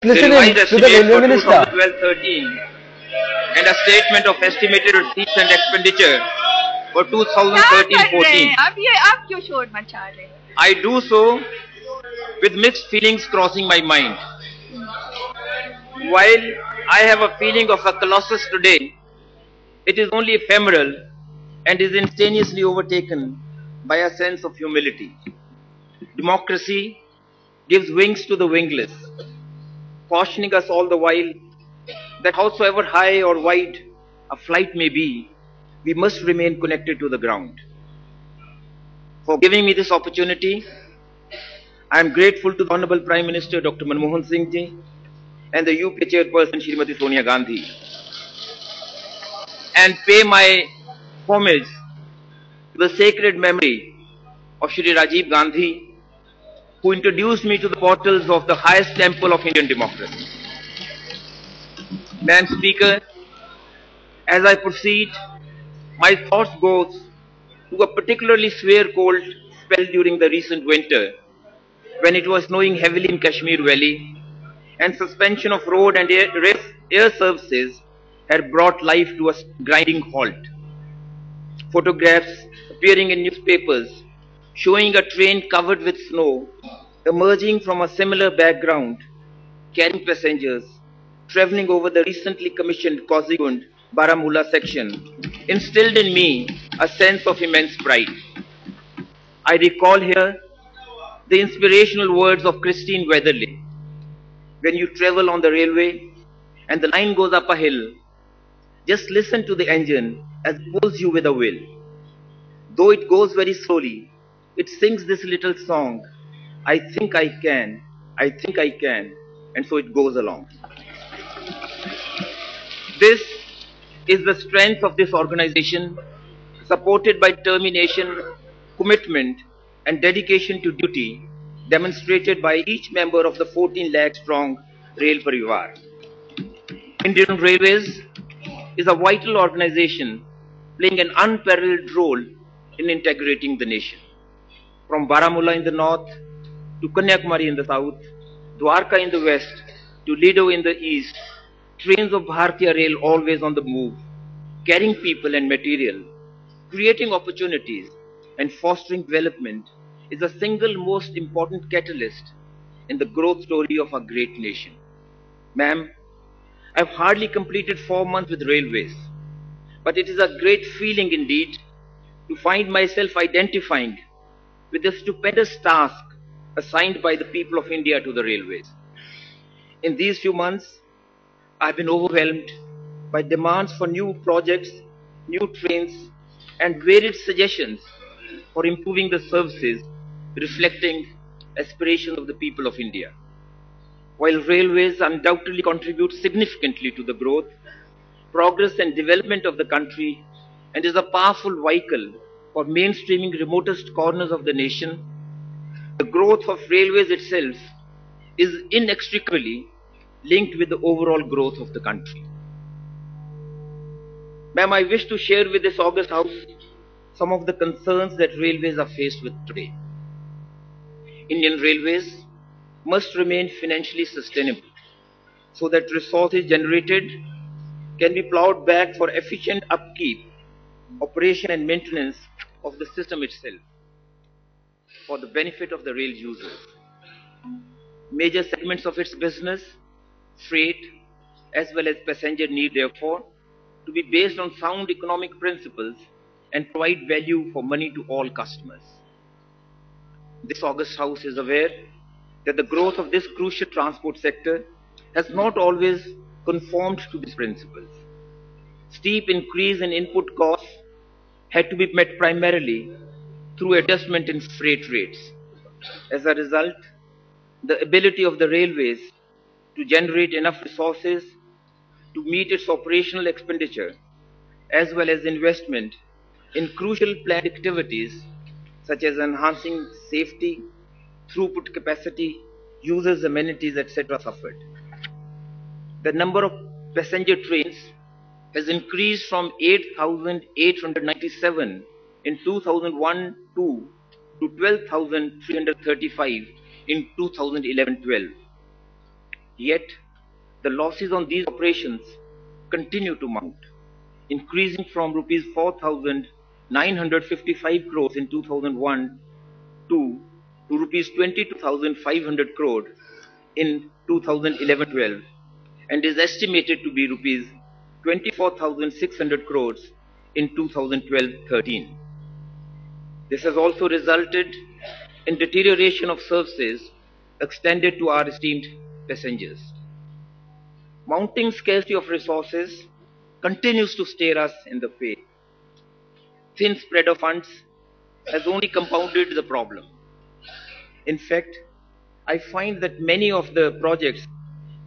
The listening revised to the estimate railway for minister. 2012-13 and a statement of estimated receipts and expenditure for क्या कर रहे 2013-14. हैं आप क्यों शोर मचा रहे हैं? I do so with mixed feelings crossing my mind. While I have a feeling of a colossus today, it is only ephemeral and is instantaneously overtaken by a sense of humility. Democracy gives wings to the wingless, cautioning us all the while that howsoever high or wide a flight may be, we must remain connected to the ground. For giving me this opportunity, I am grateful to the Honorable Prime Minister Dr. Manmohan Singh ji and the UPA Chairperson Srimati Sonia Gandhi, and pay my homage to the sacred memory of Shri Rajiv Gandhi, who introduced me to the portals of the highest temple of Indian democracy. Madam Speaker, as I proceed, my thoughts go to a particularly severe cold spell during the recent winter, when it was snowing heavily in Kashmir Valley, and suspension of road and air services had brought life to a grinding halt. Photographs appearing in newspapers showing a train covered with snow emerging from a similar background, carrying passengers traveling over the recently commissioned Kozhikode-Baramulla section, instilled in me a sense of immense pride. I recall here the inspirational words of Christine Weatherly. When you travel on the railway and the line goes up a hill, just listen to the engine as it pulls you with a will. Though it goes very slowly, it sings this little song, I think I can, I think I can, and so it goes along. This is the strength of this organization, supported by determination, commitment, and dedication to duty, demonstrated by each member of the 14 lakh strong Rail Parivar. Indian Railways is a vital organization playing an unparalleled role in integrating the nation. From Baramulla in the north to Kanyakumari in the south, Dwarka in the west to Lido in the east, trains of Bharatiya Rail always on the move, carrying people and material, creating opportunities and fostering development is the single most important catalyst in the growth story of our great nation. Ma'am, I've hardly completed 4 months with railways, but it is a great feeling indeed to find myself identifying with the stupendous task assigned by the people of India to the railways. In these few months, I've been overwhelmed by demands for new projects, new trains, and varied suggestions for improving the services reflecting aspirations of the people of India. While railways undoubtedly contribute significantly to the growth, progress and development of the country and is a powerful vehicle for mainstreaming remotest corners of the nation, the growth of railways itself is inextricably linked with the overall growth of the country. Ma'am, I wish to share with this august house some of the concerns that railways are faced with today. Indian Railways must remain financially sustainable so that resources generated can be plowed back for efficient upkeep, operation and maintenance of the system itself for the benefit of the rail users. Major segments of its business, freight, as well as passenger need therefore to be based on sound economic principles and provide value for money to all customers. This august house is aware that the growth of this crucial transport sector has not always conformed to these principles. Steep increase in input costs had to be met primarily through adjustment in freight rates. As a result, the ability of the railways to generate enough resources to meet its operational expenditure as well as investment in crucial planned activities such as enhancing safety, throughput capacity, users' amenities, etc. suffered. The number of passenger trains has increased from 8,897 in 2001-2 to 12,335 in 2011-12. Yet, the losses on these operations continue to mount, increasing from rupees 4,955 crores in 2001 to rupees 22,500 crore in 2011-12 and is estimated to be rupees 24,600 crores in 2012-13. This has also resulted in deterioration of services extended to our esteemed passengers. Mounting scarcity of resources continues to stare us in the face. Thin spread of funds has only compounded the problem. In fact, I find that many of the projects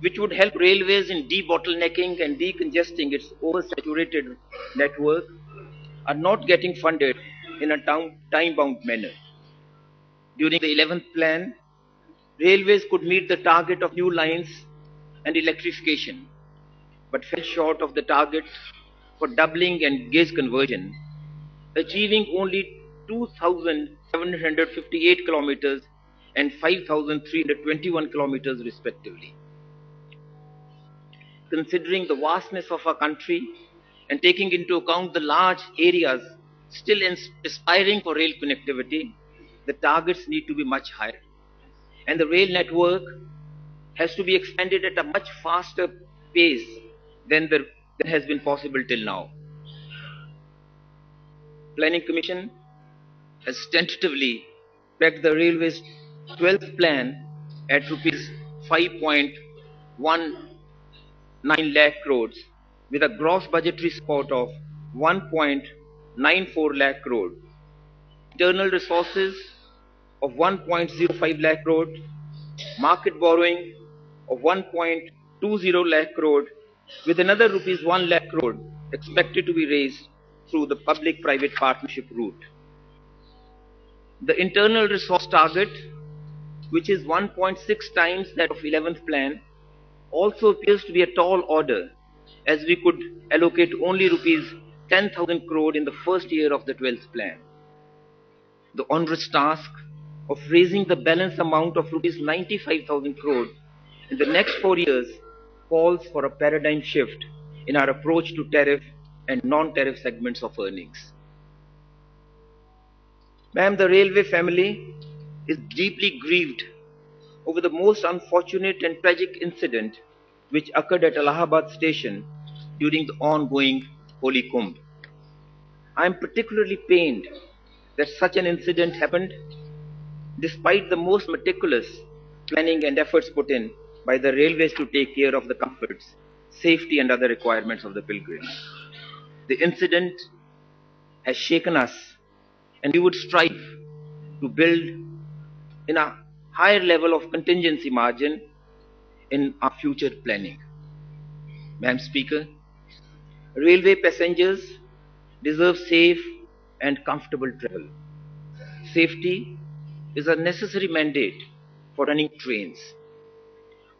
which would help railways in debottlenecking and decongesting its oversaturated network are not getting funded in a time-bound manner. During the 11th plan, railways could meet the target of new lines and electrification, but fell short of the target for doubling and gauge conversion, achieving only 2,758 kilometers and 5,321 kilometers respectively. Considering the vastness of our country and taking into account the large areas still aspiring for rail connectivity, the targets need to be much higher. And the rail network has to be expanded at a much faster pace than has been possible till now. Planning Commission has tentatively pegged the railway's 12th plan at rupees 5.19 lakh crores with a gross budgetary support of 1.94 lakh crore, internal resources of 1.05 lakh crore, market borrowing of 1.20 lakh crore, with another rupees 1 lakh crore expected to be raised through the public-private partnership route. The internal resource target, which is 1.6 times that of 11th plan, also appears to be a tall order, as we could allocate only rupees 10,000 crore in the first year of the 12th plan. The onerous task of raising the balance amount of rupees 95,000 crore in the next 4 years calls for a paradigm shift in our approach to tariff and non-tariff segments of earnings. Ma'am, the railway family is deeply grieved over the most unfortunate and tragic incident which occurred at Allahabad station during the ongoing Holy Kumbh. I am particularly pained that such an incident happened despite the most meticulous planning and efforts put in by the railways to take care of the comforts, safety and other requirements of the pilgrims. The incident has shaken us, and we would strive to build in a higher level of contingency margin in our future planning. Madam Speaker, railway passengers deserve safe and comfortable travel. Safety is a necessary mandate for running trains.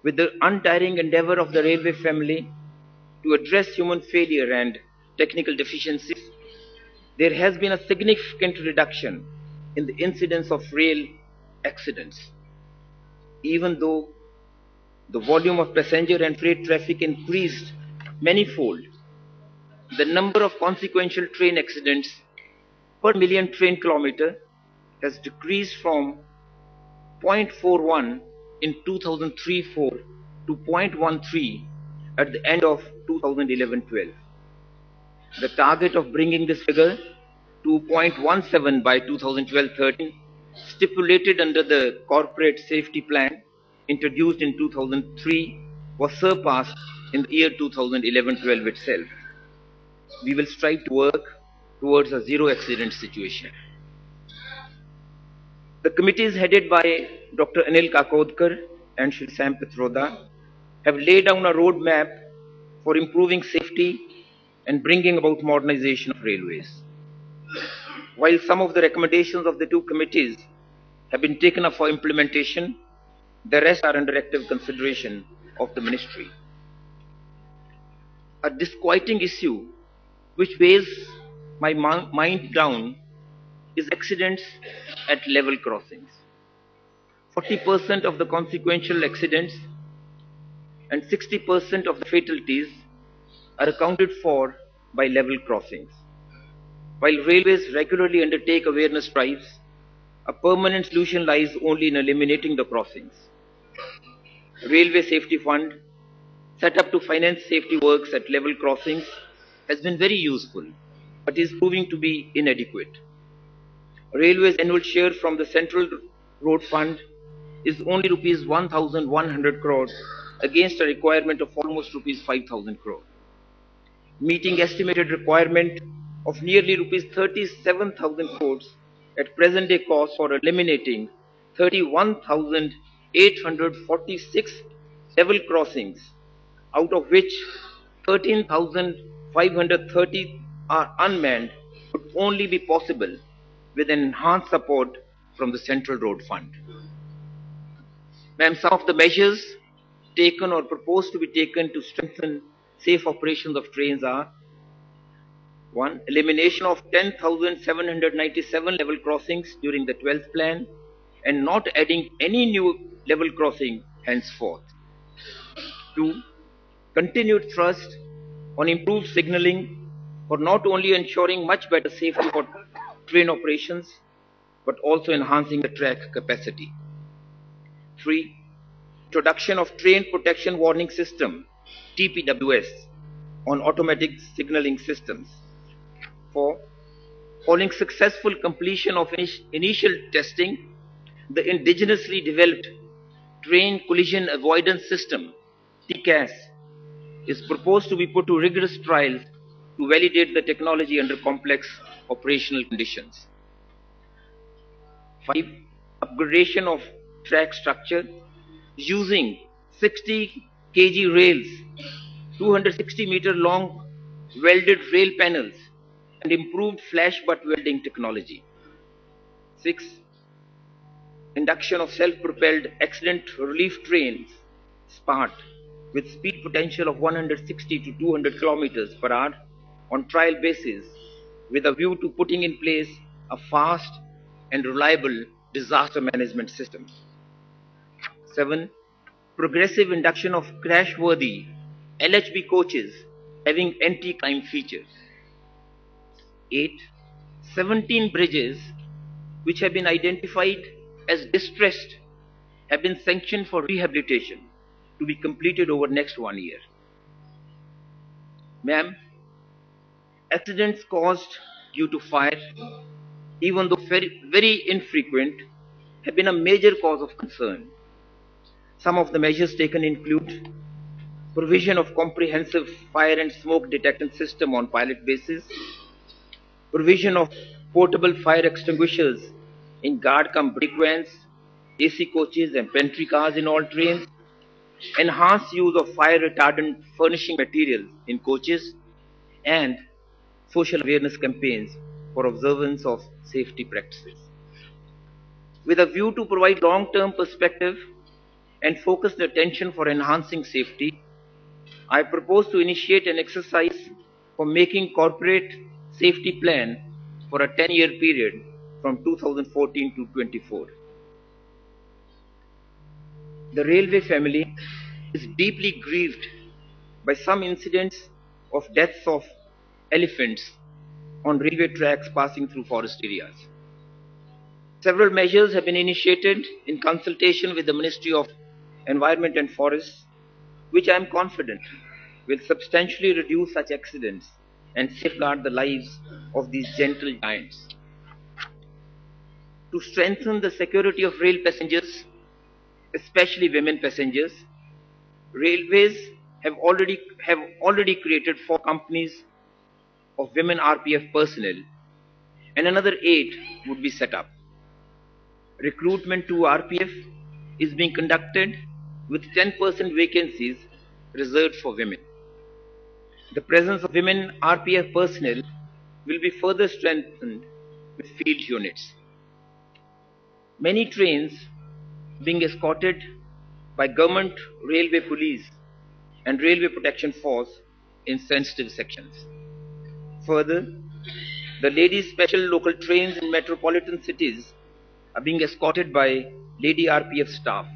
With the untiring endeavor of the railway family to address human failure and technical deficiencies, there has been a significant reduction in the incidence of rail accidents. Even though the volume of passenger and freight traffic increased manifold, the number of consequential train accidents per million train kilometer has decreased from 0.41 in 2003-04 to 0.13 at the end of 2011-12. The target of bringing this figure to 0.17 by 2012-13, stipulated under the corporate safety plan introduced in 2003, was surpassed in the year 2011-12 itself. We will strive to work towards a zero accident situation. The committees headed by Dr. Anil Kakodkar and Shri Sam Pitroda have laid down a roadmap for improving safety and bringing about modernization of railways. While some of the recommendations of the two committees have been taken up for implementation, the rest are under active consideration of the ministry. A disquieting issue which weighs my mind down is accidents at level crossings. 40% of the consequential accidents and 60% of the fatalities are accounted for by level crossings. While railways regularly undertake awareness drives, a permanent solution lies only in eliminating the crossings. Railway Safety Fund, set up to finance safety works at level crossings, has been very useful, but is proving to be inadequate. Railway's annual share from the Central Road Fund is only rupees 1,100 crores against a requirement of almost rupees 5,000 crores. Meeting estimated requirement of nearly rupees 37,000 crores at present day cost for eliminating 31,846 level crossings, out of which 13,530 are unmanned, would only be possible with an enhanced support from the Central Road Fund. Ma'am, some of the measures taken or proposed to be taken to strengthen safe operations of trains are: 1. Elimination of 10,797 level crossings during the 12th plan and not adding any new level crossing henceforth. 2. Continued thrust on improved signaling for not only ensuring much better safety for train operations but also enhancing the track capacity. 3. Introduction of Train Protection Warning System (TPWS) on automatic signaling systems. 4. Following successful completion of initial testing, the indigenously developed Train Collision Avoidance System (TCAS) is proposed to be put to rigorous trials to validate the technology under complex operational conditions. 5. Upgradation of track structure using 60 kg rails, 260 meter long welded rail panels, and improved flash butt welding technology. 6. Induction of self-propelled accident relief trains, SPART, with speed potential of 160 to 200 kilometers per hour on trial basis, with a view to putting in place a fast and reliable disaster management system. 7. Progressive induction of crash-worthy LHB coaches having anti-climb features. 8. 17 bridges which have been identified as distressed have been sanctioned for rehabilitation to be completed over next 1 year. Ma'am, accidents caused due to fire, even though very infrequent, have been a major cause of concern. Some of the measures taken include provision of comprehensive fire and smoke detection system on pilot basis, provision of portable fire extinguishers in guard-cum-brake vans, AC coaches and pantry cars in all trains, enhanced use of fire retardant furnishing materials in coaches, and social awareness campaigns for observance of safety practices. With a view to provide long-term perspective and focus the attention for enhancing safety, I propose to initiate an exercise for making corporate safety plan for a 10-year period from 2014 to 24. The railway family is deeply grieved by some incidents of deaths of elephants on railway tracks passing through forest areas. Several measures have been initiated in consultation with the Ministry of Environment and Forests, which I am confident will substantially reduce such accidents and safeguard the lives of these gentle giants. To strengthen the security of rail passengers, especially women passengers, railways have already created 4 companies of women RPF personnel, and another 8 would be set up. Recruitment to RPF is being conducted with 10% vacancies reserved for women. The presence of women RPF personnel will be further strengthened with field units. Many trains being escorted by government railway police and railway protection force in sensitive sections. Further, the ladies special local trains in metropolitan cities are being escorted by lady RPF staff.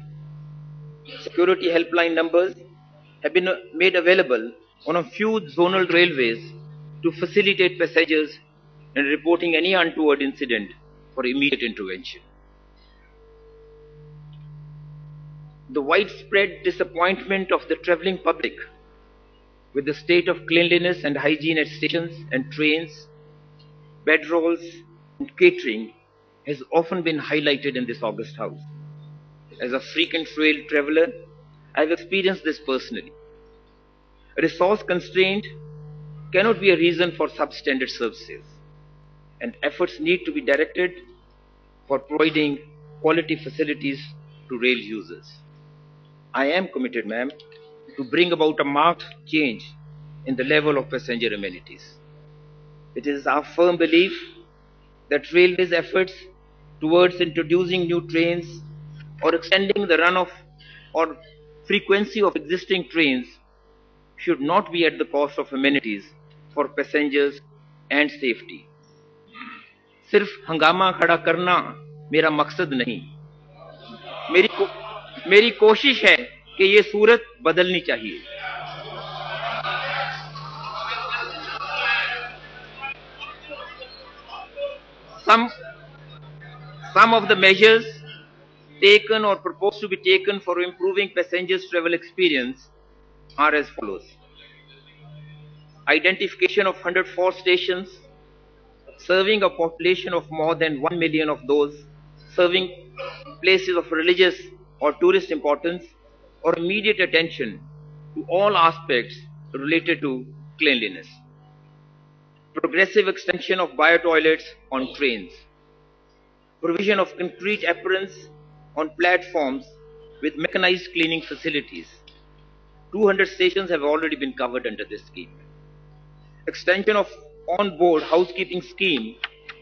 Security helpline numbers have been made available on a few zonal railways to facilitate passengers in reporting any untoward incident for immediate intervention. The widespread disappointment of the travelling public with the state of cleanliness and hygiene at stations and trains, bedrolls, and catering has often been highlighted in this august house. As a frequent rail traveller, I have experienced this personally. A resource constraint cannot be a reason for substandard services, and efforts need to be directed for providing quality facilities to rail users. I am committed, ma'am, to bring about a marked change in the level of passenger amenities. It is our firm belief that railways' efforts towards introducing new trains or extending the run of or frequency of existing trains should not be at the cost of amenities for passengers and safety. सिर्फ हंगामा खड़ा करना मेरा मकसद नहीं, मेरी कोशिश है कि ये सूरत बदलनी चाहिए. Some of the measures taken or proposed to be taken for improving passengers' travel experience are as follows. Identification of 104 stations serving a population of more than 1 million of those serving places of religious or tourist importance or immediate attention to all aspects related to cleanliness. Progressive extension of bio-toilets on trains. Provision of concrete aprons on platforms with mechanized cleaning facilities. 200 stations have already been covered under this scheme. Extension of on-board housekeeping scheme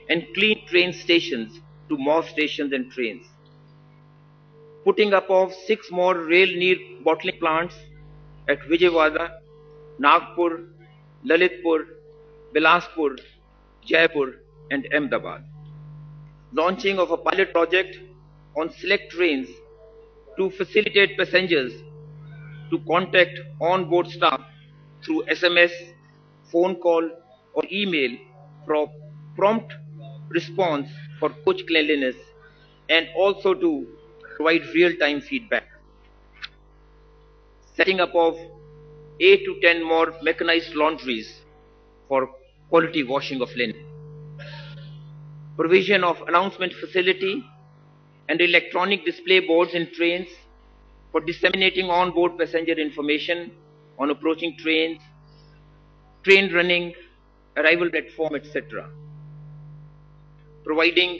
and clean train stations to more stations and trains. Putting up of 6 more rail near bottling plants at Vijayawada, Nagpur, Lalitpur, Bilaspur, Jaipur and Ahmedabad. Launching of a pilot project on select trains to facilitate passengers to contact on-board staff through SMS, phone call or email for prompt response for coach cleanliness and also to provide real-time feedback. Setting up of 8 to 10 more mechanized laundries for quality washing of linen. Provision of announcement facility and electronic display boards in trains for disseminating on-board passenger information on approaching trains, train running, arrival platform, etc. Providing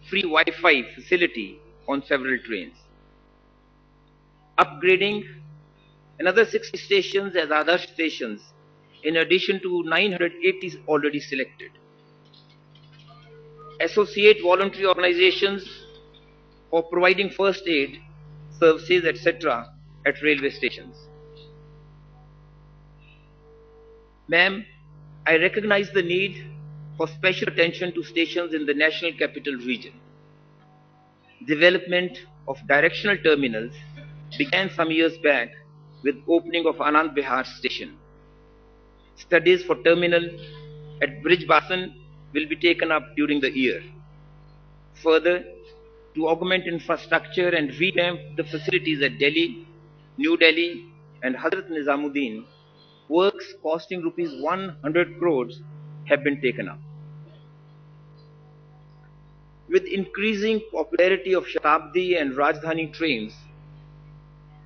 free Wi-Fi facility on several trains. Upgrading another 60 stations as other stations in addition to 980 already selected. Associate voluntary organizations for providing first aid services, etc. at railway stations. Ma'am, I recognize the need for special attention to stations in the National Capital Region. Development of directional terminals began some years back with opening of Anand Vihar station. Studies for terminal at Brijbasan will be taken up during the year. Further, to augment infrastructure and revamp the facilities at Delhi, New Delhi and Hazrat Nizamuddin, works costing rupees 100 crores have been taken up. With increasing popularity of Shatabdi and Rajdhani trains,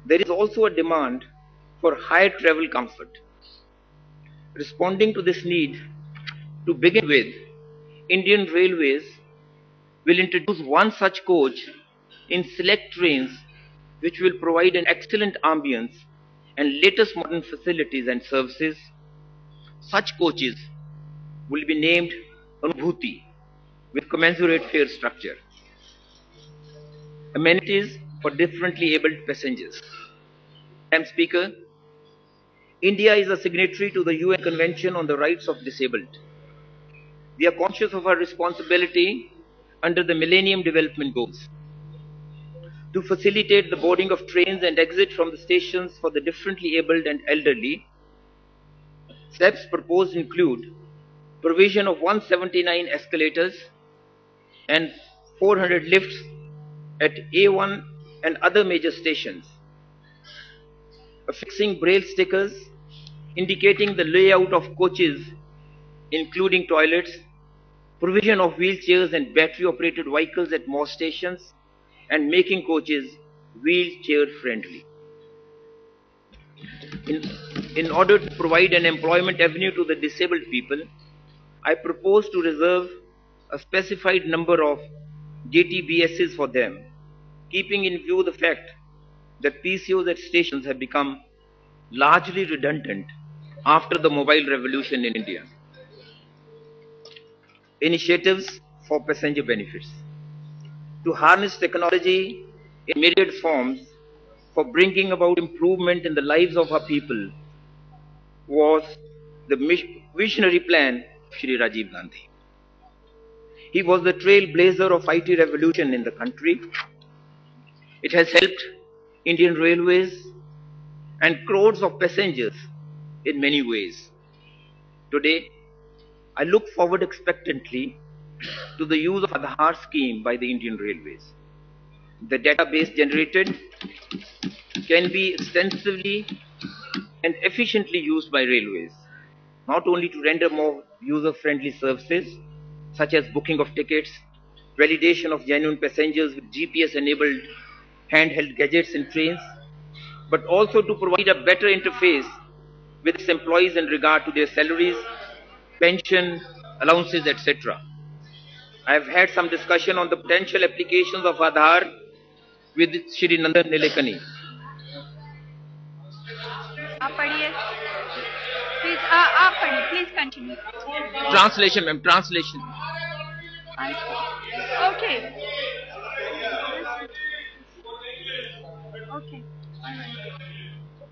there is also a demand for higher travel comfort. Responding to this need, to begin with, Indian Railways will introduce one such coach in select trains which will provide an excellent ambience and latest modern facilities and services. Such coaches will be named Anubhuti with commensurate fare structure. Amenities for differently abled passengers. Madam Speaker, India is a signatory to the UN Convention on the Rights of Disabled. We are conscious of our responsibility under the Millennium Development Goals. To facilitate the boarding of trains and exit from the stations for the differently abled and elderly, steps proposed include provision of 179 escalators and 400 lifts at A1 and other major stations, affixing braille stickers indicating the layout of coaches including toilets, provision of wheelchairs and battery-operated vehicles at more stations, and making coaches wheelchair-friendly. In order to provide an employment avenue to the disabled people, I propose to reserve a specified number of JTBSs for them, keeping in view the fact that PCOs at stations have become largely redundant after the mobile revolution in India. Initiatives for passenger benefits. To harness technology in myriad forms for bringing about improvement in the lives of our people was the visionary plan of Shri Rajiv Gandhi. He was the trailblazer of IT revolution in the country. It has helped Indian Railways and crores of passengers in many ways. Today, I look forward expectantly to the use of Aadhaar scheme by the Indian Railways. The database generated can be extensively and efficiently used by railways, not only to render more user-friendly services such as booking of tickets, validation of genuine passengers with GPS-enabled handheld gadgets in trains, but also to provide a better interface with its employees in regard to their salaries, pension, allowances, etc. I have had some discussion on the potential applications of Aadhaar with Shri Nandan Nilekani. Please continue. Translation, ma'am, translation. Okay. Okay.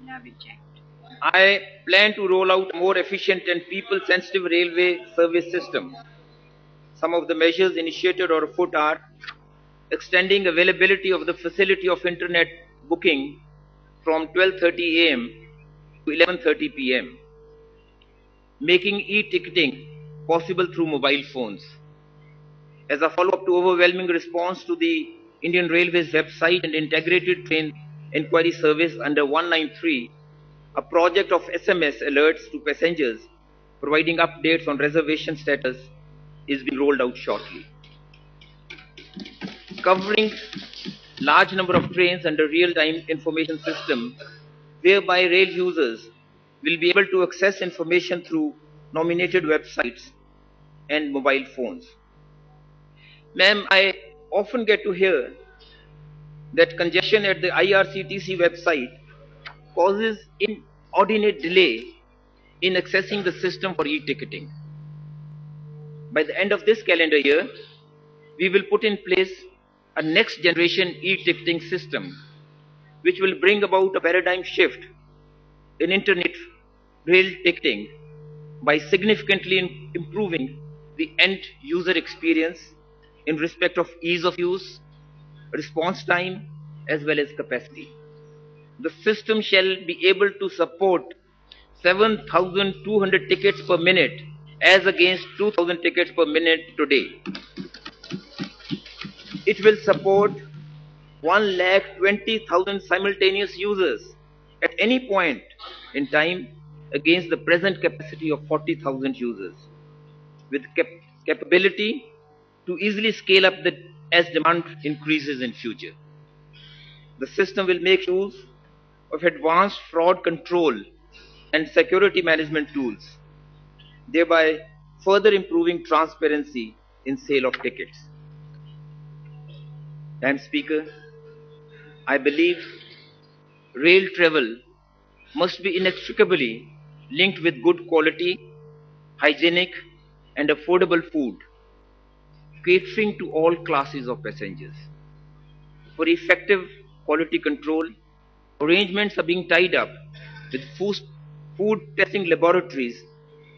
Now we checked. I plan to roll out a more efficient and people-sensitive railway service system. Some of the measures initiated or afoot are extending availability of the facility of internet booking from 12:30 a.m. to 11:30 p.m., making e-ticketing possible through mobile phones. As a follow-up to overwhelming response to the Indian Railways website and integrated train inquiry service under 193, a project of SMS alerts to passengers providing updates on reservation status is being rolled out shortly. Covering large number of trains under real-time information system, whereby rail users will be able to access information through nominated websites and mobile phones. Ma'am, I often get to hear that congestion at the IRCTC website causes inordinate delay in accessing the system for e-ticketing. By the end of this calendar year, we will put in place a next generation e-ticketing system which will bring about a paradigm shift in internet rail ticketing by significantly improving the end user experience in respect of ease of use, response time, as well as capacity. The system shall be able to support 7,200 tickets per minute as against 2,000 tickets per minute today. It will support 1,20,000 simultaneous users at any point in time against the present capacity of 40,000 users, with capability to easily scale up as demand increases in future. The system will make use of advanced fraud control and security management tools, thereby further improving transparency in sale of tickets. Madam Speaker, I believe rail travel must be inextricably linked with good quality, hygienic and affordable food, catering to all classes of passengers. For effective quality control, arrangements are being tied up with food testing laboratories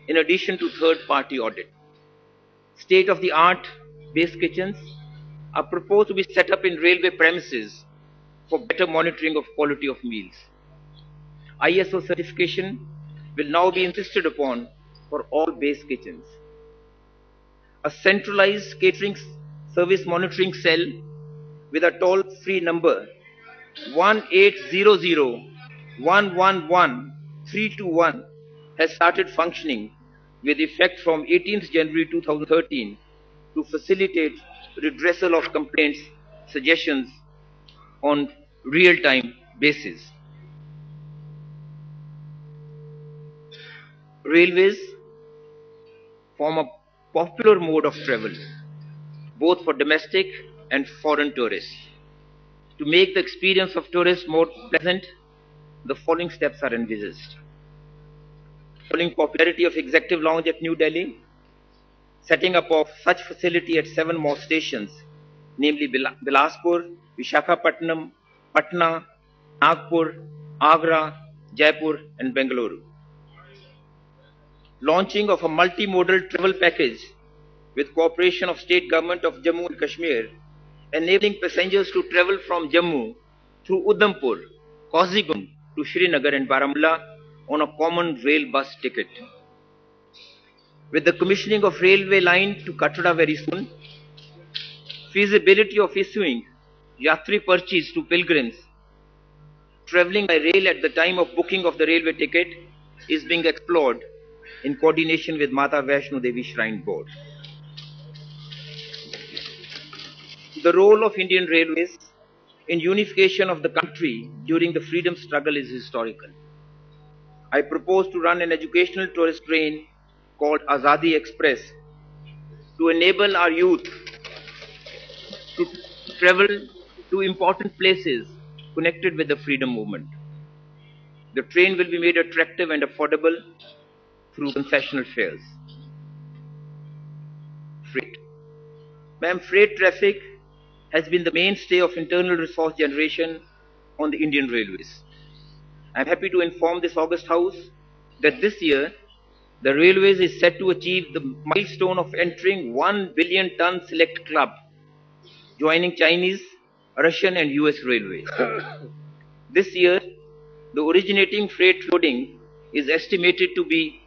in addition to third-party audit. State-of-the-art base kitchens are proposed to be set up in railway premises for better monitoring of quality of meals. ISO certification will now be insisted upon for all base kitchens. A centralized catering service monitoring cell with a toll-free number 1800-111-321 has started functioning with effect from 18th January 2013 to facilitate redressal of complaints, suggestions on real-time basis. Railways form a popular mode of travel, both for domestic and foreign tourists. To make the experience of tourists more pleasant, the following steps are envisaged. Following popularity of executive lounge at New Delhi, setting up of such facility at 7 more stations, namely Bilaspur, Visakhapatnam, Patna, Nagpur, Agra, Jaipur and Bengaluru. Launching of a multimodal travel package with cooperation of State Government of Jammu and Kashmir, enabling passengers to travel from Jammu through Udhampur, Kozhikode to Srinagar and Baramulla on a common rail bus ticket. With the commissioning of railway line to Kathra very soon, feasibility of issuing Yatri Parchis to pilgrims travelling by rail at the time of booking of the railway ticket is being explored in coordination with Mata Vaishno Devi Shrine Board. The role of Indian Railways in unification of the country during the freedom struggle is historical. I propose to run an educational tourist train called Azadi Express to enable our youth to travel to important places connected with the freedom movement. The train will be made attractive and affordable through concessional fares. Freight. Ma'am, freight traffic has been the mainstay of internal resource generation on the Indian Railways. I am happy to inform this August House that this year the Railways is set to achieve the milestone of entering 1 billion ton select club, joining Chinese, Russian and US railways. This year, the originating freight loading is estimated to be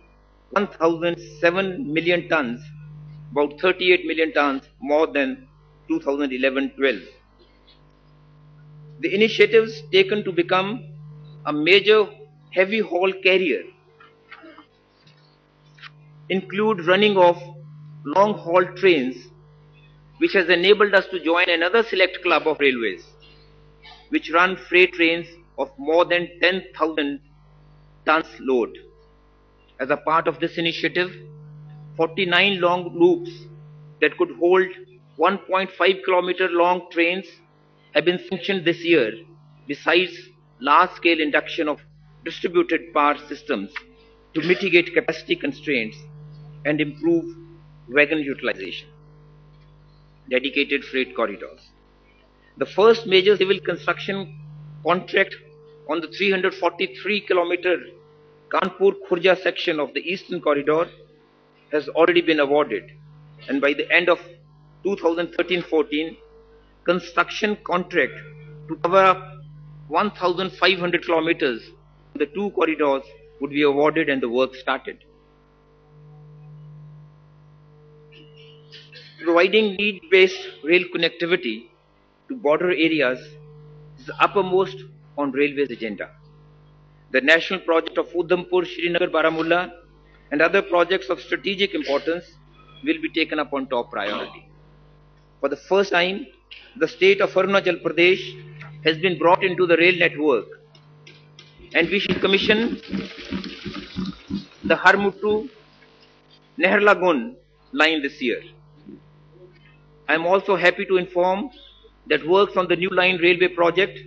1,007 million tons, about 38 million tons more than 2011-12. The initiatives taken to become a major heavy haul carrier include running of long haul trains, which has enabled us to join another select club of railways, which run freight trains of more than 10,000 tons load. As a part of this initiative, 49 long loops that could hold 1.5 kilometer long trains have been sanctioned this year, besides large-scale induction of distributed power systems to mitigate capacity constraints and improve wagon utilization. Dedicated freight corridors. The first major civil construction contract on the 343-kilometer Kanpur-Khurja section of the Eastern Corridor has already been awarded, and by the end of 2013-14, construction contract to cover up 1,500 kilometers of the 2 corridors would be awarded and the work started. Providing need-based rail connectivity to border areas is uppermost on Railways agenda. The national project of Udhampur, Srinagar, Baramulla and other projects of strategic importance will be taken up on top priority. For the first time, the state of Arunachal Pradesh has been brought into the rail network, and we shall commission the Harmuttu Naharlagun line this year. I am also happy to inform that works on the new line railway project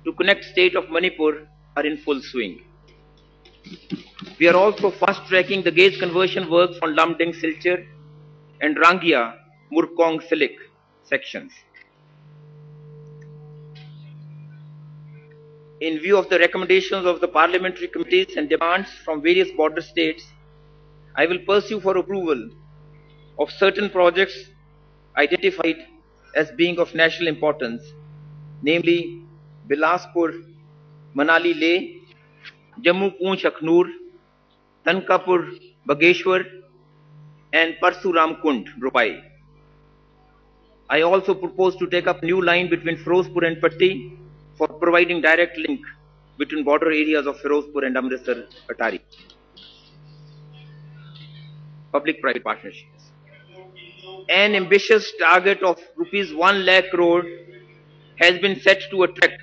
to connect state of Manipur are in full swing. We are also fast-tracking the gauge conversion works on Lamding Silchar and Rangia Murkong Silik sections. In view of the recommendations of the parliamentary committees and demands from various border states, I will pursue for approval of certain projects identified as being of national importance, namely Bilaspur, Manali Leh, Jammu Poonch Akhnoor, Tankapur Bageshwar, and Parsuram Kund Ropai. I also propose to take up a new line between Firozpur and Patti for providing direct link between border areas of Firozpur and Amritsar Atari. Public-private partnerships. An ambitious target of rupees 1 lakh crore has been set to attract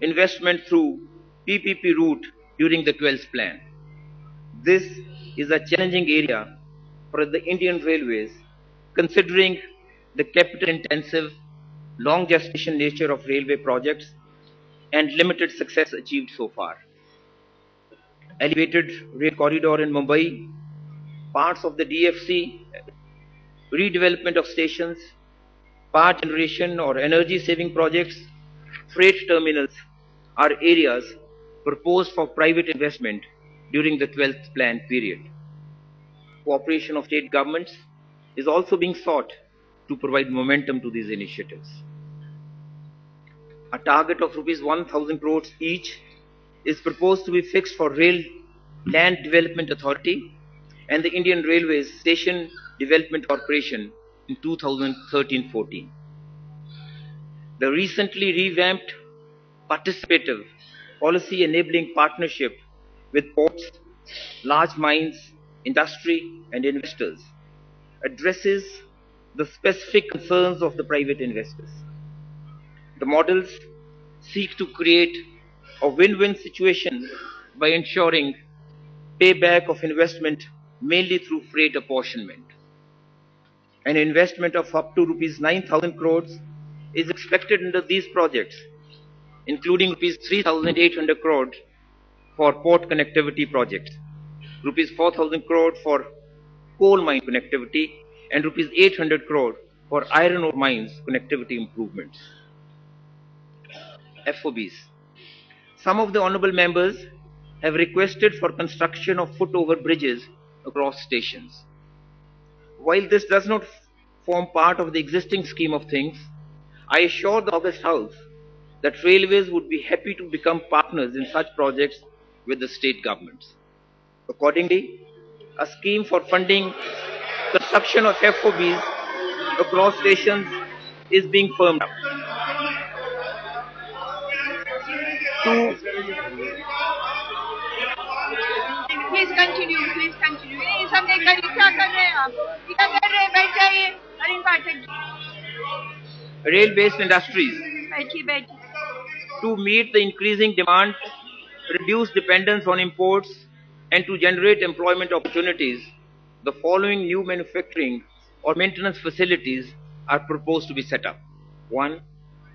investment through PPP route during the 12th plan. This is a challenging area for the Indian Railways, considering the capital-intensive, long gestation nature of railway projects and limited success achieved so far. Elevated rail corridor in Mumbai, parts of the DFC, redevelopment of stations, power generation or energy-saving projects, freight terminals are areas proposed for private investment during the 12th plan period. Cooperation of state governments is also being sought to provide momentum to these initiatives. A target of rupees 1,000 crores each is proposed to be fixed for Rail Land Development Authority and the Indian Railways Station Development Corporation in 2013-14. The recently revamped participative policy enabling partnership with ports, large mines, industry and investors addresses the specific concerns of the private investors. The models seek to create a win-win situation by ensuring payback of investment mainly through freight apportionment. An investment of up to rupees 9,000 crores is expected under these projects, including rupees 3,800 crores for port connectivity projects, rupees 4,000 crores for coal mine connectivity, and rupees 800 crore for iron ore mines connectivity improvements. FOBs. Some of the honorable members have requested for construction of foot-over bridges across stations. While this does not form part of the existing scheme of things, I assure the August House that railways would be happy to become partners in such projects with the state governments. Accordingly, a scheme for funding construction of FOBs across stations is being firmed up. Please continue. ये सब देख कर क्या कर रहे हैं आप? क्या कर रहे हैं? बैठ जाइए. अरिन पाठक जी. Rail-based industries. बैठिए. To meet the increasing demand, reduce dependence on imports, and to generate employment opportunities, the following new manufacturing or maintenance facilities are proposed to be set up. 1.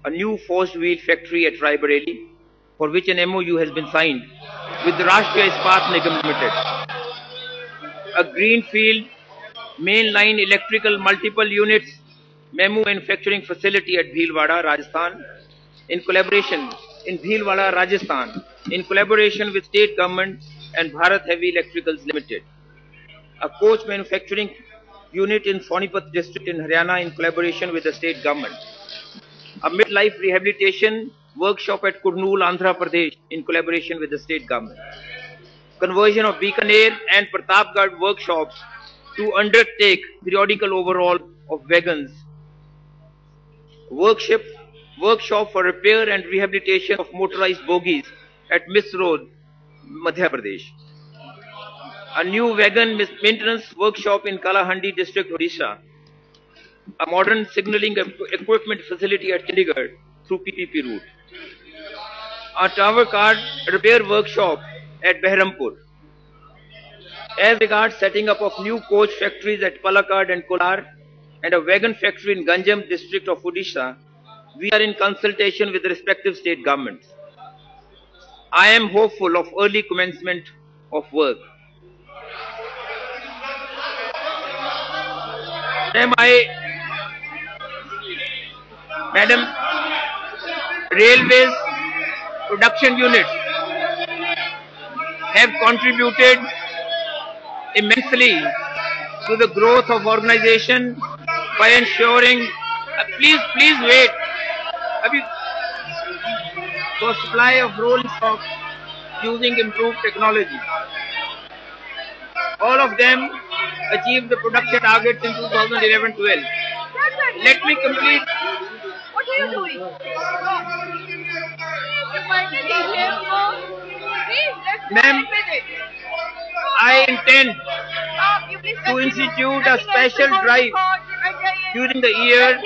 A new forged wheel factory at Raebareli, for which an MOU has been signed with the Rashtriya Ispat Nigam Limited. A greenfield mainline electrical multiple units MEMU manufacturing facility at Bhilwara, Rajasthan, in collaboration with state government and Bharat Heavy Electricals Limited. A coach manufacturing unit in Sonipat district in Haryana in collaboration with the state government. A midlife rehabilitation workshop at Kurnool, Andhra Pradesh in collaboration with the state government. Conversion of Bikaner and Pratapgarh workshops to undertake periodical overhaul of wagons. Workshop for repair and rehabilitation of motorized bogies at Miss Road, Madhya Pradesh. A new wagon maintenance workshop in Kalahandi district, Odisha. A modern signalling equipment facility at Chandigarh through PPP route. A tower card repair workshop at Behrampur. As regards setting up of new coach factories at Palakkad and Kolar and a wagon factory in Ganjam district of Odisha, we are in consultation with the respective state governments. I am hopeful of early commencement of work. Madam, railways production units have contributed immensely to the growth of organization by ensuring, please wait. for supply of rolling stock using improved technology. All of them achieved the production targets in 2011-12. Let me complete. What are you doing? Ma'am, I intend to institute a special drive during the year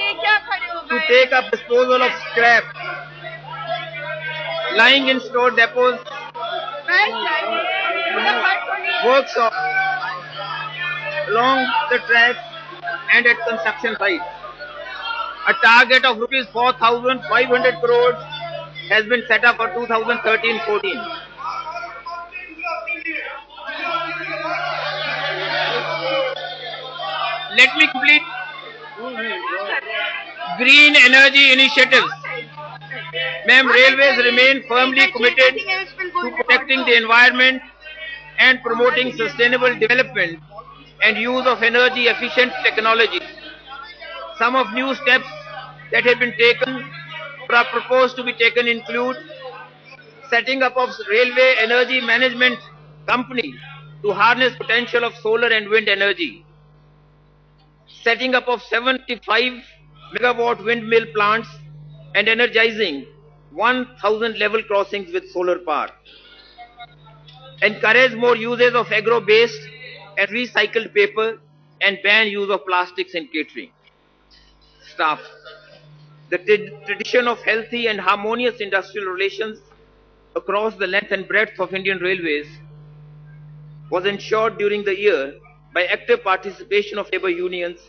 to take up disposal of scrap lying in store depots, workshops, along the tracks and at construction sites. A target of rupees 4,500 crores has been set up for 2013-14. Let me complete. Green energy initiatives. Ma'am, railways remain firmly committed to protecting the environment and promoting sustainable development and use of energy efficient technologies. Some of new steps that have been taken or are proposed to be taken include setting up of railway energy management company to harness potential of solar and wind energy, setting up of 75 megawatt windmill plants and energizing 1,000 level crossings with solar power. Encourage more uses of agro-based and recycled paper and ban use of plastics in catering. Staff. The tradition of healthy and harmonious industrial relations across the length and breadth of Indian Railways was ensured during the year by active participation of labour unions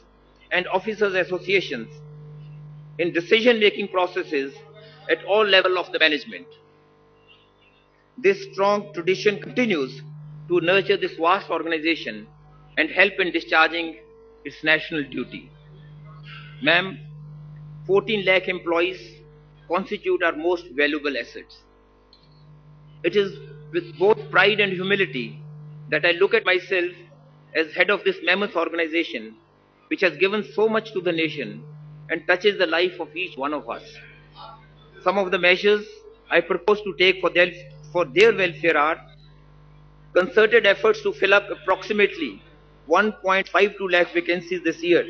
and officers' associations in decision-making processes at all levels of the management. This strong tradition continues to nurture this vast organization and help in discharging its national duty. Ma'am, 14 lakh employees constitute our most valuable assets. It is with both pride and humility that I look at myself as head of this mammoth organization which has given so much to the nation and touches the life of each one of us. Some of the measures I propose to take for their welfare are concerted efforts to fill up approximately 1.52 lakh vacancies this year.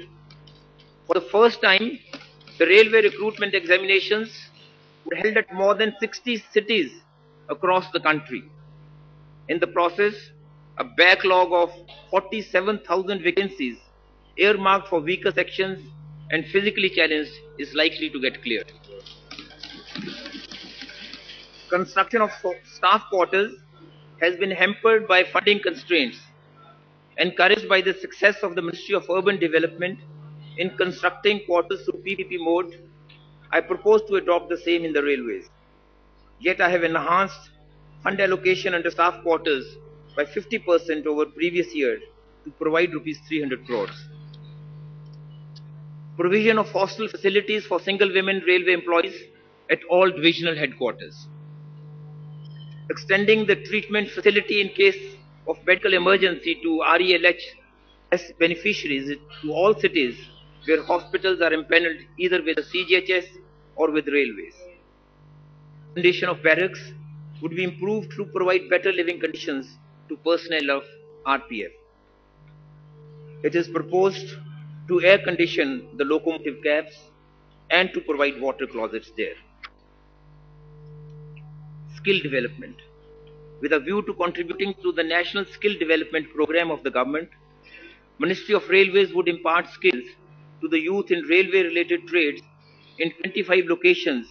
For the first time, the railway recruitment examinations were held at more than 60 cities across the country. In the process, a backlog of 47,000 vacancies earmarked for weaker sections and physically challenged is likely to get cleared. Construction of staff quarters has been hampered by funding constraints. Encouraged by the success of the Ministry of Urban Development in constructing quarters through PPP mode, I propose to adopt the same in the railways. Yet I have enhanced fund allocation under staff quarters by 50% over previous year to provide rupees 300 crores. Provision of hostel facilities for single women railway employees at all divisional headquarters. Extending the treatment facility in case of medical emergency to RELH beneficiaries to all cities where hospitals are empaneled either with the CGHS or with railways. Condition of barracks would be improved to provide better living conditions to personnel of RPF. It is proposed to air condition the locomotive cabs and to provide water closets there. Skill development. With a view to contributing to the National Skill Development Program of the government, Ministry of Railways would impart skills to the youth in railway-related trades in 25 locations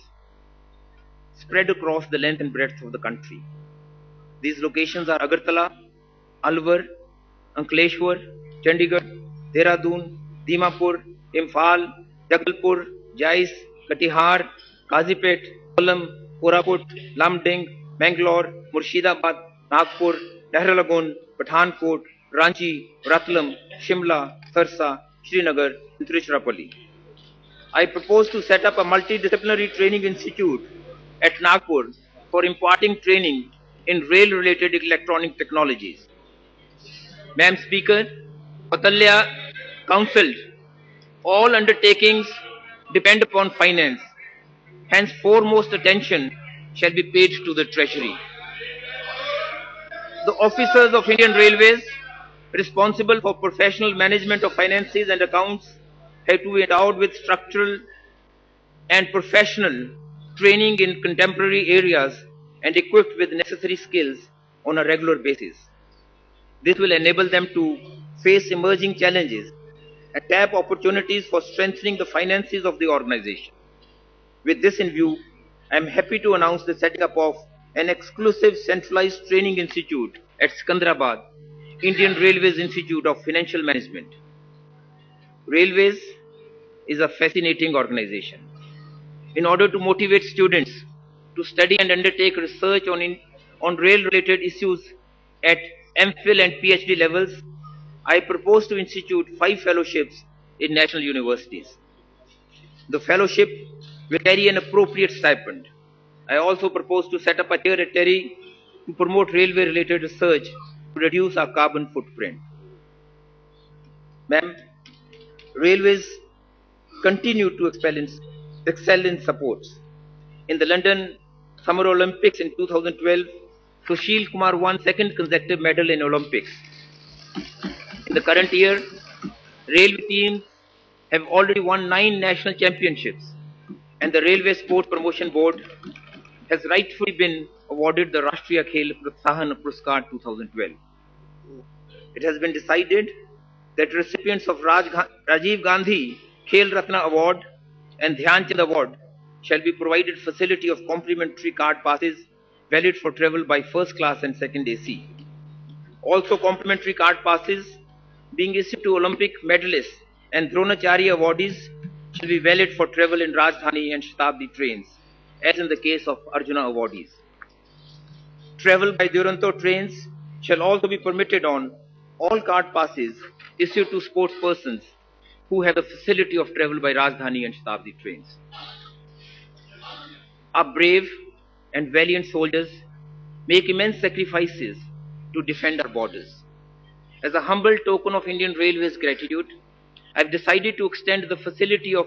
spread across the length and breadth of the country. These locations are Agartala, Alwar, Ankleshwar, Chandigarh, Dehradun, Dimapur, Imphal, Jabalpur, Jais, Katihar, Kazipet, Kollam, Koraput, Lamding, Bangalore, Murshidabad, Nagpur, Nahralagun, Pathankot, Ranchi, Ratlam, Shimla, Sarsa, Srinagar, and Tiruchirappalli. I propose to set up a multidisciplinary training institute at Nagpur for imparting training in rail-related electronic technologies. Madam Speaker, Patalya counseled, all undertakings depend upon finance. Hence, foremost attention shall be paid to the Treasury. The officers of Indian Railways responsible for professional management of finances and accounts have to be endowed with structural and professional training in contemporary areas and equipped with necessary skills on a regular basis. This will enable them to face emerging challenges and tap opportunities for strengthening the finances of the organization. With this in view, I am happy to announce the setting up of an exclusive centralized training institute at Sikandrabad, Indian Railways Institute of Financial Management. Railways is a fascinating organization. In order to motivate students to study and undertake research on rail-related issues at MPhil and PhD levels, I propose to institute 5 fellowships in national universities. The fellowship will carry an appropriate stipend. I also propose to set up a chair at TERI to promote railway-related research to reduce our carbon footprint. Ma'am, railways continue to excel in sports. In the London Summer Olympics in 2012, Sushil Kumar won second consecutive medal in Olympics. In the current year, railway teams have already won 9 national championships, and the Railway Sports Promotion Board has rightfully been awarded the Rashtriya Khel Protsahan Puraskar 2012. It has been decided that recipients of Rajiv Gandhi Khel Ratna Award and Dhyan Chand Award shall be provided facility of complimentary card passes valid for travel by first class and second AC. Also, complimentary card passes being issued to Olympic medalists and Dronacharya awardees shall be valid for travel in Rajdhani and Shatabdi trains, as in the case of Arjuna awardees. Travel by Duronto trains shall also be permitted on all card passes issued to sports persons who have the facility of travel by Rajdhani and Shatabdi trains. Our brave and valiant soldiers make immense sacrifices to defend our borders. As a humble token of Indian Railways gratitude, I have decided to extend the facility of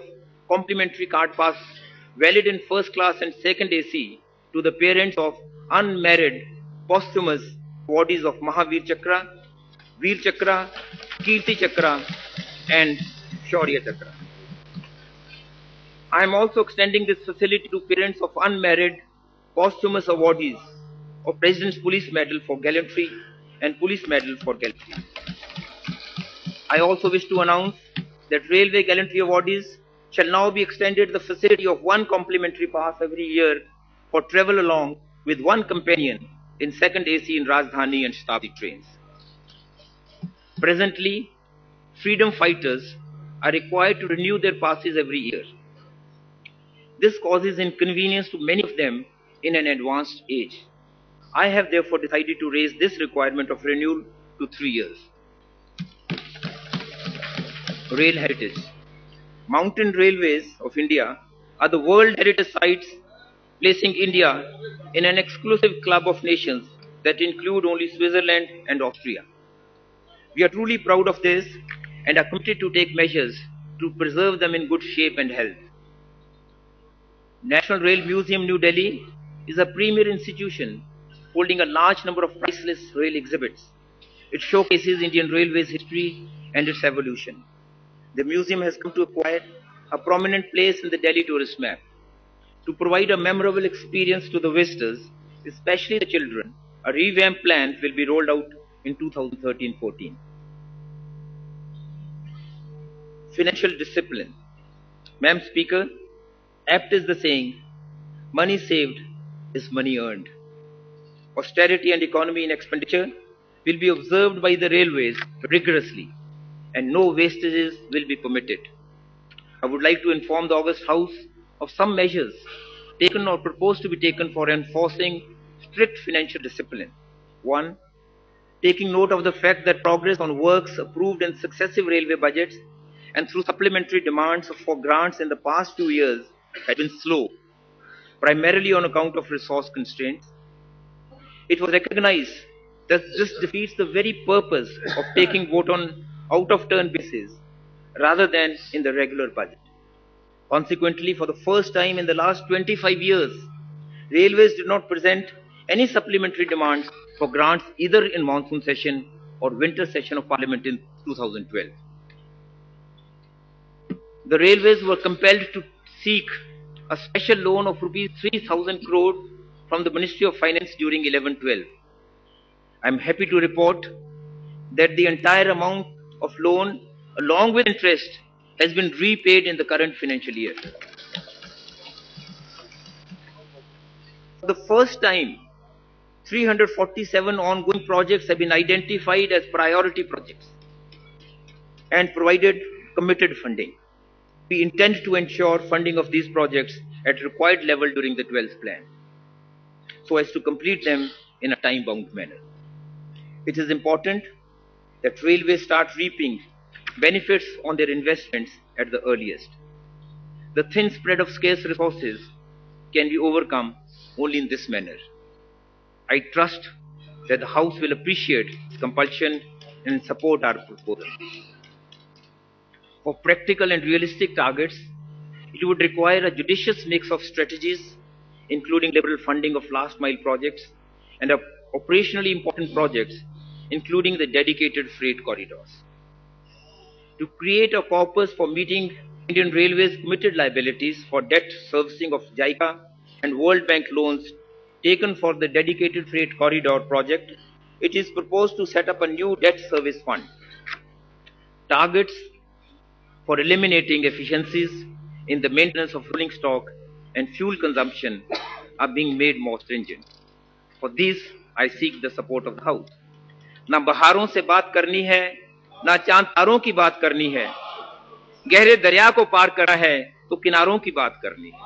complimentary card pass valid in first class and second AC to the parents of unmarried posthumous awardees of Mahavir Chakra, Veer Chakra, Kirti Chakra and Shaurya Chakra. I am also extending this facility to parents of unmarried posthumous awardees of President's Police Medal for Gallantry and Police Medal for Gallantry. I also wish to announce that Railway Gallantry awardees shall now be extended the facility of 1 complimentary pass every year for travel along with 1 companion in second AC in Rajdhani and Shatabdi trains. Presently, freedom fighters are required to renew their passes every year. This causes inconvenience to many of them in an advanced age. I have therefore decided to raise this requirement of renewal to 3 years. Rail heritage. Mountain railways of India are the World Heritage Sites, placing India in an exclusive club of nations that include only Switzerland and Austria. We are truly proud of this and are committed to take measures to preserve them in good shape and health. National Rail Museum, New Delhi is a premier institution holding a large number of priceless rail exhibits. It showcases Indian Railways history and its evolution. The museum has come to acquire a prominent place in the Delhi tourist map. To provide a memorable experience to the visitors, especially the children, a revamped plan will be rolled out in 2013-14. Financial discipline. Ma'am Speaker, apt is the saying, money saved is money earned. Austerity and economy in expenditure will be observed by the railways rigorously, and no wastages will be permitted. I would like to inform the August House of some measures taken or proposed to be taken for enforcing strict financial discipline. 1. Taking note of the fact that progress on works approved in successive railway budgets and through supplementary demands for grants in the past 2 years had been slow, primarily on account of resource constraints. It was recognized that this defeats the very purpose of taking vote on out-of-turn basis rather than in the regular budget. Consequently, for the first time in the last 25 years, Railways did not present any supplementary demands for grants either in monsoon session or winter session of Parliament in 2012. The railways were compelled to seek a special loan of rupees 3,000 crore from the Ministry of Finance during 11-12. I am happy to report that the entire amount of loan, along with interest, has been repaid in the current financial year. For the first time, 347 ongoing projects have been identified as priority projects and provided committed funding. We intend to ensure funding of these projects at required level during the 12th plan, so as to complete them in a time-bound manner. It is important that railways start reaping benefits on their investments at the earliest. The thin spread of scarce resources can be overcome only in this manner. I trust that the House will appreciate this compulsion and support our proposal. For practical and realistic targets, it would require a judicious mix of strategies, including liberal funding of last mile projects and operationally important projects, including the dedicated freight corridors. To create a corpus for meeting Indian Railways committed liabilities for debt servicing of JICA and World Bank loans taken for the dedicated freight corridor project, it is proposed to set up a new debt service fund. Targets for eliminating efficiencies in the maintenance of rolling stock and fuel consumption are being made more stringent. For these, I seek the support of the House. ना बहारों से बात करनी है, ना चांद तारों की बात करनी है, गहरे दरिया को पार करना है तो किनारों की बात करनी है.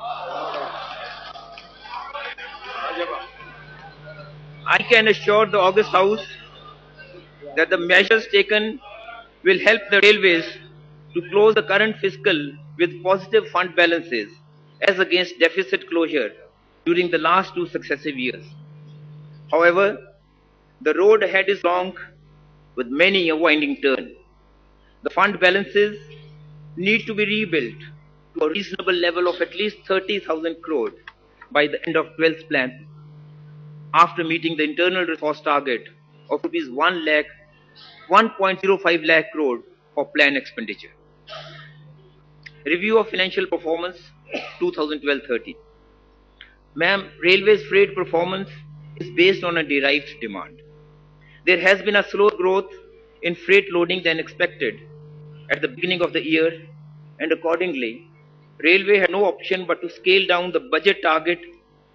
I can assure the August House that the measures taken will help the railways to close the current fiscal with positive fund balances as against deficit closure during the last 2 successive years. However, the road ahead is long with many a winding turn. The fund balances need to be rebuilt to a reasonable level of at least 30,000 crore by the end of 12th plan, after meeting the internal resource target of rupees 1.05 lakh crore for plan expenditure. Review of financial performance 2012-13. Ma'am, Railways freight performance is based on a derived demand. There has been a slower growth in freight loading than expected at the beginning of the year, and accordingly, Railway had no option but to scale down the budget target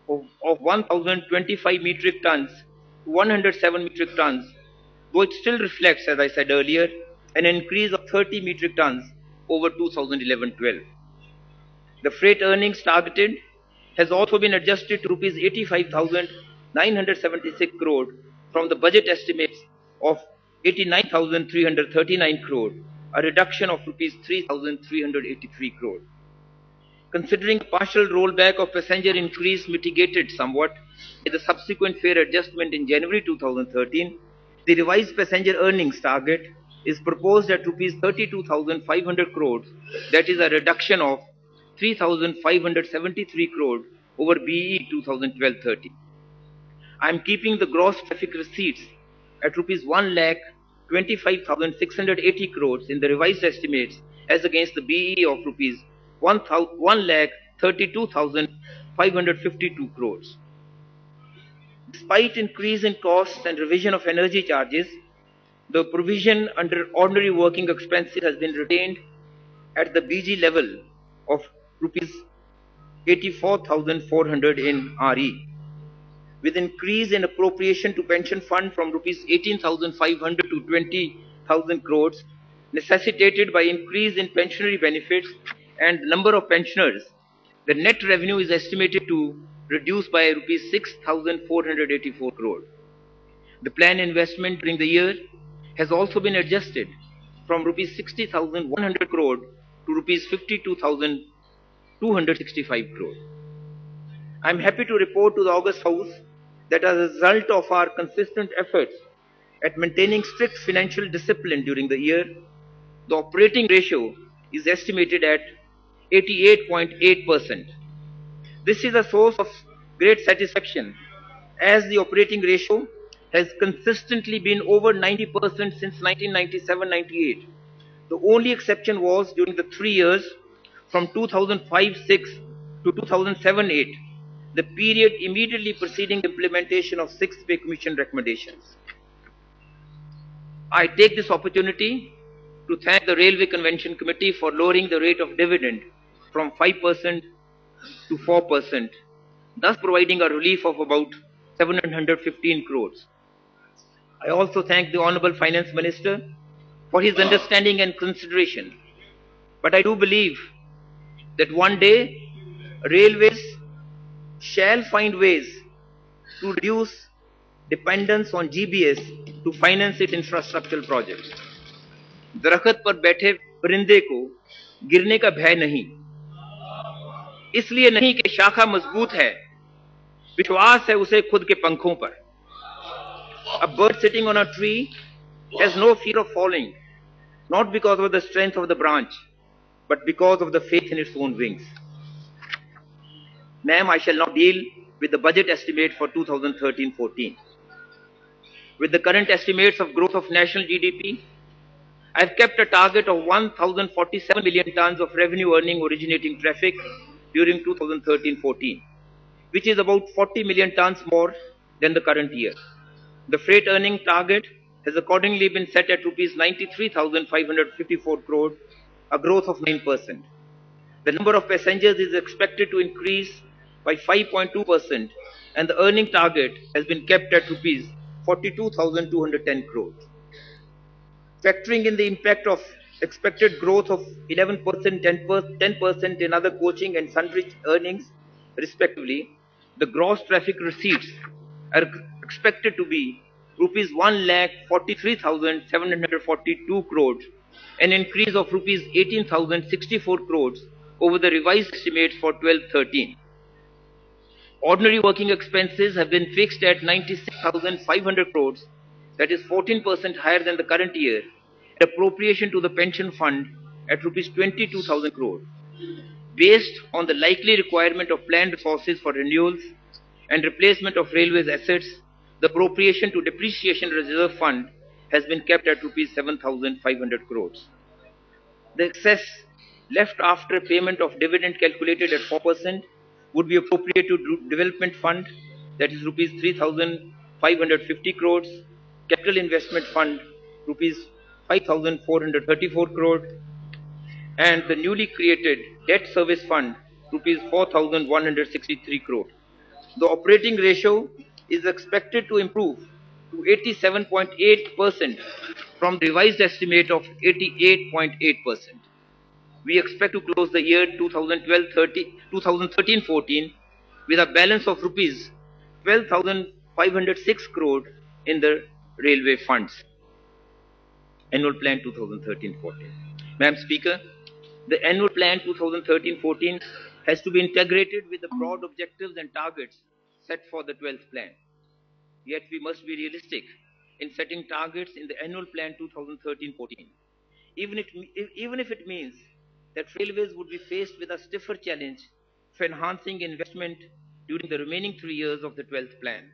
of 1,025 metric tons to 107 metric tons, though it still reflects, as I said earlier, an increase of 30 metric tons over 2011-12. The freight earnings targeted has also been adjusted to rupees 85,976 crore from the budget estimates of 89,339 crore, a reduction of rupees 3,383 crore. Considering the partial rollback of passenger increase mitigated somewhat by the subsequent fare adjustment in January 2013, the revised passenger earnings target is proposed at rupees 32,500 crores, that is a reduction of 3,573 crore over BE 2012-13. I am keeping the gross traffic receipts at rupees 1,25,680 crores in the revised estimates as against the BE of rupees 1,32,552 crores. Despite increase in costs and revision of energy charges, the provision under ordinary working expenses has been retained at the BG level of rupees 84,400 in RE, with increase in appropriation to pension fund from rupees 18,500 to 20,000 crores, necessitated by increase in pensionary benefits and number of pensioners. The net revenue is estimated to reduce by rupees 6,484 crore. The planned investment during the year has also been adjusted from rupees 60,100 crore to rupees 52,265 crore. I am happy to report to the August House that as a result of our consistent efforts at maintaining strict financial discipline during the year, the operating ratio is estimated at 88.8%. This is a source of great satisfaction, as the operating ratio has consistently been over 90% since 1997-98. The only exception was during the 3 years from 2005-6 to 2007-8, the period immediately preceding the implementation of 6th Pay Commission recommendations. I take this opportunity to thank the Railway Convention Committee for lowering the rate of dividend from 5% to 4%, thus providing a relief of about 715 crores. I also thank the Honorable Finance Minister for his understanding and consideration. But I do believe that one day railways shall find ways to reduce dependence on GBS to finance its infrastructural projects. दरख्त पर बैठे परिंदे को गिरने का भय नहीं, इसलिए नहीं कि शाखा मजबूत है, विश्वास है उसे खुद के पंखों पर. A bird sitting on a tree has no fear of falling, not because of the strength of the branch, but because of the faith in its own wings. Ma'am, I shall now deal with the budget estimate for 2013-14. With the current estimates of growth of national GDP, I have kept a target of 1,047 million tons of revenue earning originating traffic during 2013-14, which is about 40 million tons more than the current year. The freight earning target has accordingly been set at rupees 93,554 crore, a growth of 9%. The number of passengers is expected to increase by 5.2%, and the earning target has been kept at rupees 42,210 crores. Factoring in the impact of expected growth of 11%, 10% in other coaching and sundry earnings, respectively, the gross traffic receipts are expected to be rupees 1,43,742 crores, an increase of rupees 18,064 crores over the revised estimates for 12-13. Ordinary working expenses have been fixed at 96,500 crores, that is 14% higher than the current year, and appropriation to the pension fund at rupees 22,000 crores. Based on the likely requirement of planned resources for renewals and replacement of railways assets, the appropriation to depreciation reserve fund has been kept at rupees 7,500 crores. The excess left after payment of dividend calculated at 4% would be appropriated to development fund, that is rupees 3,550 crores, capital investment fund rupees 5,434 crores, and the newly created debt service fund rupees 4,163 crores. The operating ratio is expected to improve to 87.8% from the revised estimate of 88.8%. We expect to close the year 2013-14 with a balance of rupees 12,506 crore in the railway funds. Annual Plan 2013-14. Madam Speaker, the Annual Plan 2013-14 has to be integrated with the broad objectives and targets set for the 12th plan. Yet we must be realistic in setting targets in the Annual Plan 2013-14. Even if it means that railways would be faced with a stiffer challenge for enhancing investment during the remaining 3 years of the 12th plan.